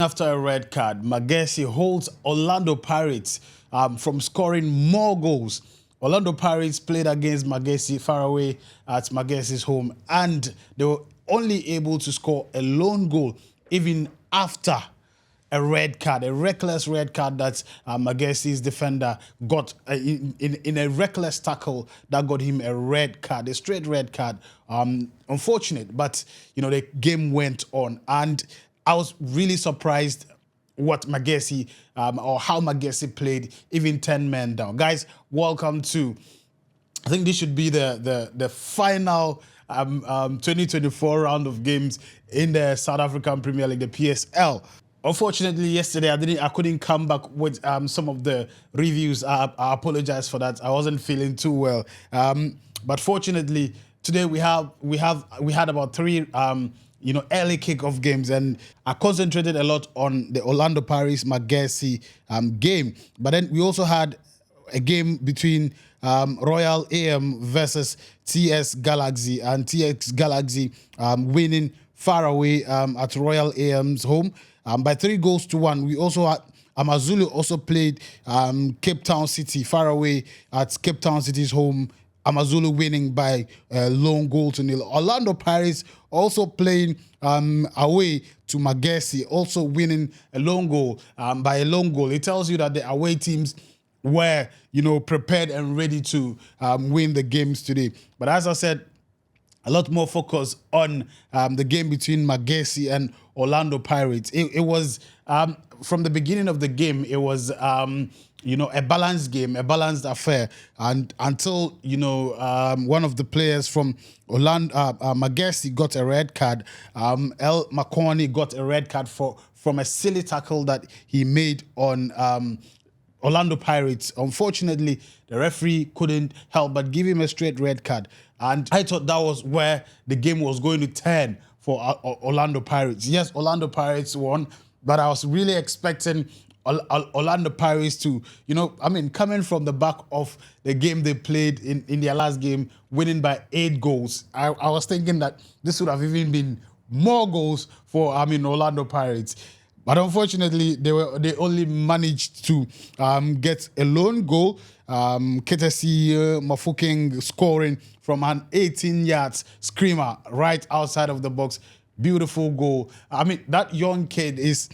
After a red card, Magesi holds Orlando Pirates from scoring more goals. Orlando Pirates played against Magesi far away at Magesi's home, and they were only able to score a lone goal even after a red card, a reckless red card that Magesi's defender got in a reckless tackle that got him a red card, a straight red card. Unfortunate, but the game went on, and I was really surprised what Magesi or how Magesi played, even 10 men down. Guys, welcome to, I think this should be the final 2024 round of games in the South African Premier League, the PSL. Unfortunately, yesterday I couldn't come back with some of the reviews. I apologize for that. I wasn't feeling too well. But fortunately, today we had about three early kickoff games, and I concentrated a lot on the Orlando Pirates Magesi game. But then we also had a game between Royal AM versus TS Galaxy, and TS Galaxy winning far away at Royal AM's home by 3-1. We also had Amazulu also played Cape Town City far away at Cape Town City's home. Amazulu winning by a lone goal to nil. Orlando Pirates also playing away to Magesi, also winning a lone goal by a lone goal. It tells you that the away teams were, prepared and ready to win the games today. But as I said, a lot more focus on the game between Magesi and Orlando Pirates. It was, from the beginning of the game, it was, a balanced game, a balanced affair. And until, one of the players from Orlando, Magesi got a red card. El McCorney got a red card from a silly tackle that he made on Orlando Pirates. Unfortunately, the referee couldn't help but give him a straight red card. And I thought that was where the game was going to turn for Orlando Pirates. Yes, Orlando Pirates won, but I was really expecting Orlando Pirates to, coming from the back of the game they played in their last game, winning by 8 goals. I was thinking that this would have even been more goals for, Orlando Pirates. But unfortunately, they only managed to get a lone goal. Ketesi Mafuking scoring from an 18 yards screamer right outside of the box. Beautiful goal. That young kid is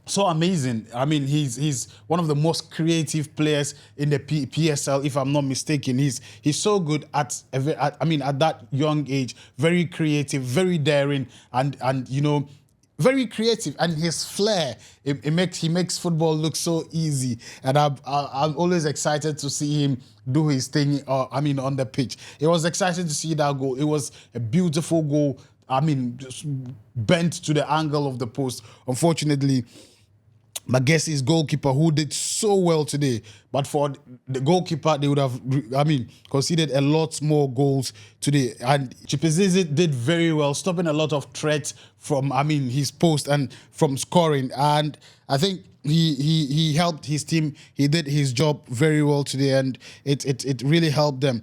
so amazing. He's one of the most creative players in the PSL, if I'm not mistaken. He's so good at that young age. Very creative, very daring, and very creative, and his flair, he makes football look so easy. And I'm always excited to see him do his thing on the pitch. It was exciting to see that goal. It was a beautiful goal. Just bent to the angle of the post. Unfortunately, Magesi's goalkeeper, who did so well today, but for the goalkeeper, they would have, conceded a lot more goals today. And Chipezizi did very well, stopping a lot of threats from, his post and from scoring. And I think he helped his team. He did his job very well today, and it really helped them.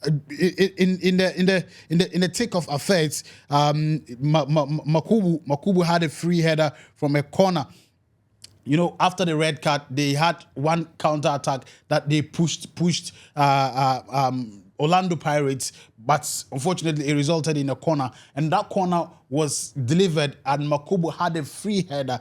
In the thick of affairs, Makubu had a free header from a corner. After the red card, they had one counter attack that they pushed Orlando Pirates, but unfortunately it resulted in a corner, and that corner was delivered, and Makubu had a free header.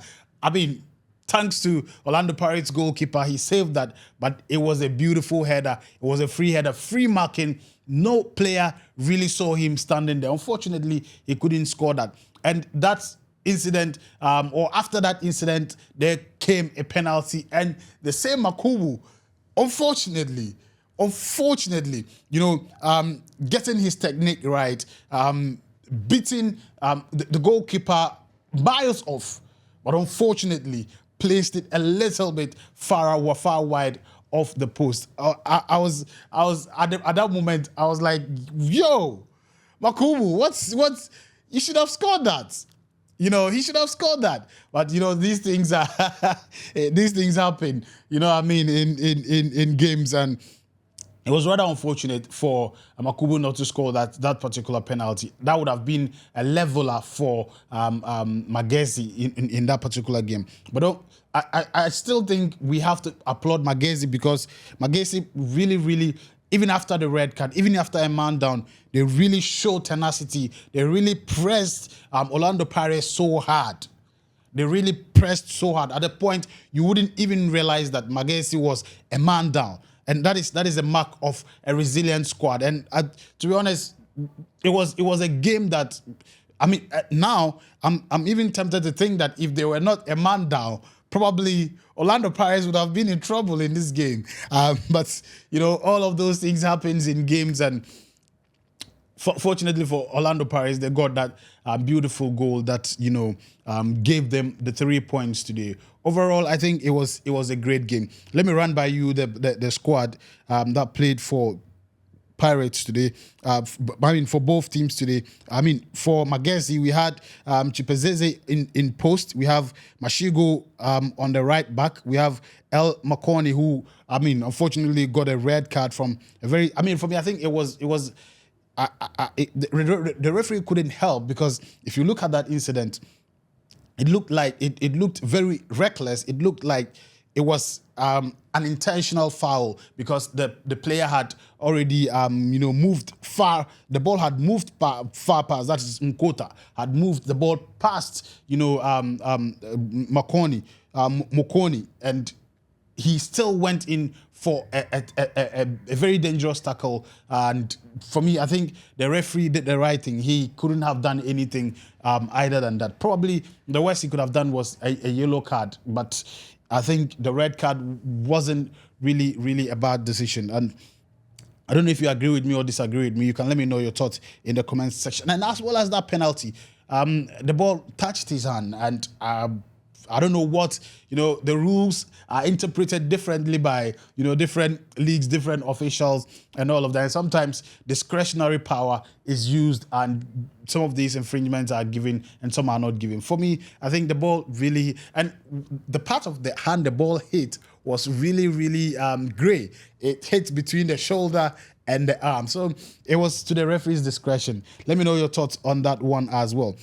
Thanks to Orlando Pirates goalkeeper, he saved that, but it was a beautiful header. It was a free header, free marking. No player really saw him standing there. Unfortunately, he couldn't score that. And that incident, or after that incident, there came a penalty, and the same Makubu, unfortunately, getting his technique right, beating the goalkeeper miles off, but unfortunately placed it a little bit far wide off the post. I was at that moment, I was like, yo, Makubu, what's you should have scored that. He should have scored that. But these things happen, in games. And It was rather unfortunate for Makubu not to score that particular penalty. That would have been a leveler for Magesi in that particular game. But I still think we have to applaud Magesi, because Magesi really, even after the red card, even after a man down, they really showed tenacity. They really pressed Orlando Pirates so hard. They really pressed so hard. At the point, you wouldn't even realize that Magesi was a man down. And that is a mark of a resilient squad. And to be honest, it was a game that, I mean, now I'm even tempted to think that if they were not a man down, probably Orlando Pirates would have been in trouble in this game. But all of those things happens in games, and fortunately for Orlando Pirates, they got that beautiful goal that gave them the 3 points today. Overall, I think it was a great game. Let me run by you the squad that played for Pirates today. For both teams today. For Magesi, we had Chipezeze in post. We have Mashigo on the right back. We have El Makoni, who unfortunately got a red card from a very. For me, I think it was. The referee couldn't help, because if you look at that incident, it looked like it looked very reckless. It looked like it was an intentional foul, because the player had already moved far. The ball had moved far past. That is Nkota had moved the ball past Mokoni, and he still went in for a very dangerous tackle. And for me, I think the referee did the right thing. He couldn't have done anything either than that. Probably the worst he could have done was a yellow card, but I think the red card wasn't really a bad decision. And I don't know if you agree with me or disagree with me. You can let me know your thoughts in the comments section. And as well as that penalty, the ball touched his hand, and I don't know what, the rules are interpreted differently by, different leagues, different officials, and all of that. And sometimes discretionary power is used, and some of these infringements are given and some are not given. For me, I think the ball really, and the part of the hand the ball hit was really gray. It hit between the shoulder and the arm. So it was to the referee's discretion. Let me know your thoughts on that one as well.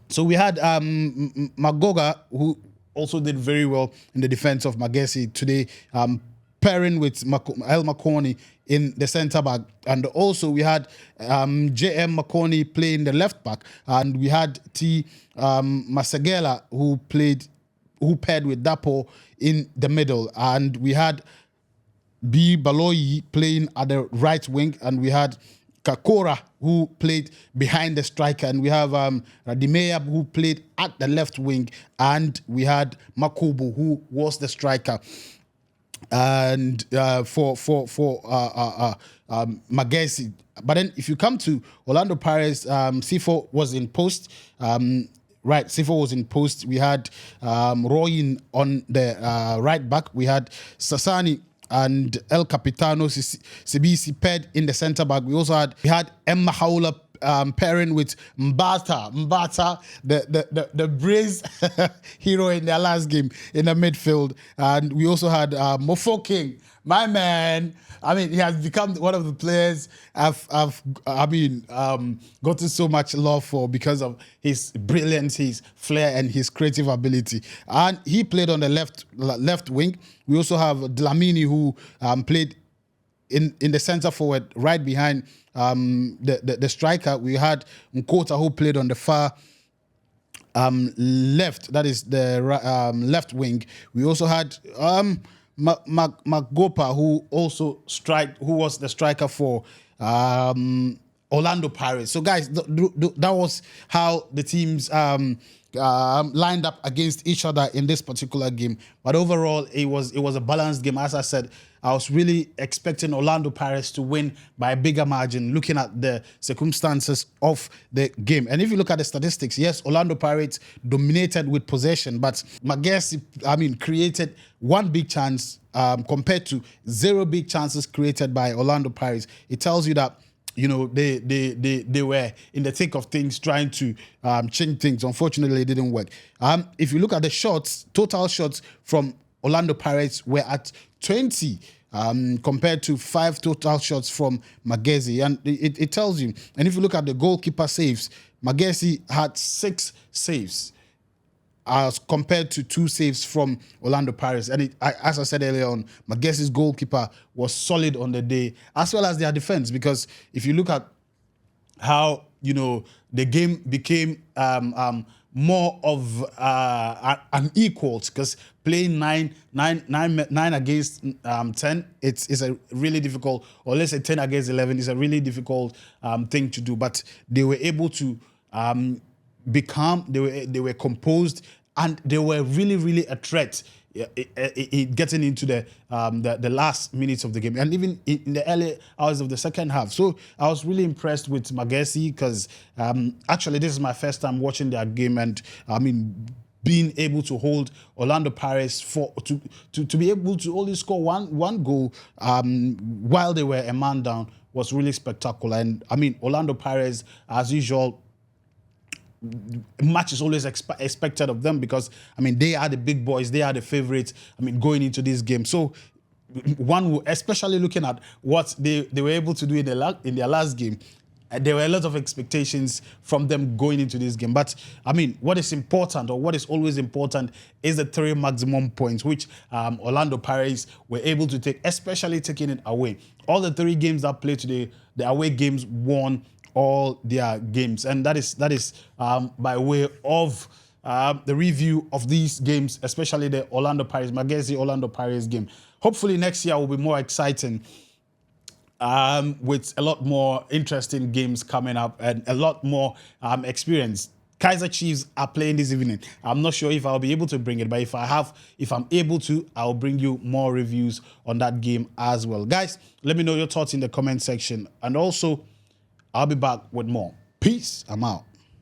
So we had Magoga, who also did very well in the defense of Magesi today, pairing with El Makoni in the centre back. And also we had J.M. Makoni playing the left back, and we had T. Masagela, who paired with Dapo in the middle. And we had B. Baloyi playing at the right wing, and we had Kakora, who played behind the striker, and we have Radimeya, who played at the left wing, and we had Makubu, who was the striker. And for Magesi. But then if you come to Orlando Pirates, Sifo was in post. Sifo was in post. We had Royin on the right back. We had Sasani and El Capitano Sibisi paired in the centre back. We had Emma Haula pairing with Mbata, the Braves hero in their last game in the midfield. And we also had Mofo King, my man. He has become one of the players I've gotten so much love for because of his brilliance, his flair, and his creative ability. And he played on the left wing. We also have Dlamini, who played in the centre forward, right behind the striker. We had Nkota, who played on the far left, that is the left wing. We also had Magopa, who was the striker for Orlando Pirates. So guys, that was how the teams lined up against each other in this particular game. But overall, it was a balanced game. As I said, I was really expecting Orlando Pirates to win by a bigger margin, looking at the circumstances of the game. And if you look at the statistics, yes, Orlando Pirates dominated with possession, but Magesi, created one big chance compared to 0 big chances created by Orlando Pirates. It tells you that they were in the thick of things, trying to change things. Unfortunately, it didn't work. If you look at the shots, total shots from Orlando Pirates were at 20. compared to 5 total shots from Magesi. And it tells you. And if you look at the goalkeeper saves, Magesi had 6 saves as compared to 2 saves from Orlando Pirates. And as I said earlier on, Magesi's goalkeeper was solid on the day, as well as their defense, because if you look at how, the game became more of an equals, because playing 9 against 10, it's a really difficult, or let's say 10 against 11 is a really difficult thing to do. But they were able to be calm, they were composed, and they were really a threat getting into the last minutes of the game, and even in the early hours of the second half. So I was really impressed with Magesi, because actually this is my first time watching their game, and I mean, being able to hold Orlando Pirates to be able to only score one goal while they were a man down was really spectacular. And I mean, Orlando Pirates, as usual, much is always expected of them, because I mean, they are the big boys, they are the favorites, I mean, going into this game. So one will, especially looking at what they were able to do in their last game, there were a lot of expectations from them going into this game. But I mean, what is important, or what is always important, is the 3 maximum points, which Orlando Pirates were able to take, especially taking it away. All the 3 games that played today, the away games won all their games, and that is by way of the review of these games, especially the Magesi Orlando Pirates game. Hopefully next year will be more exciting, with a lot more interesting games coming up and a lot more experience. Kaiser Chiefs are playing this evening. I'm not sure if I'll be able to bring it, but if I'm able to, I'll bring you more reviews on that game as well. Guys, let me know your thoughts in the comment section, and also I'll be back with more. Peace. I'm out.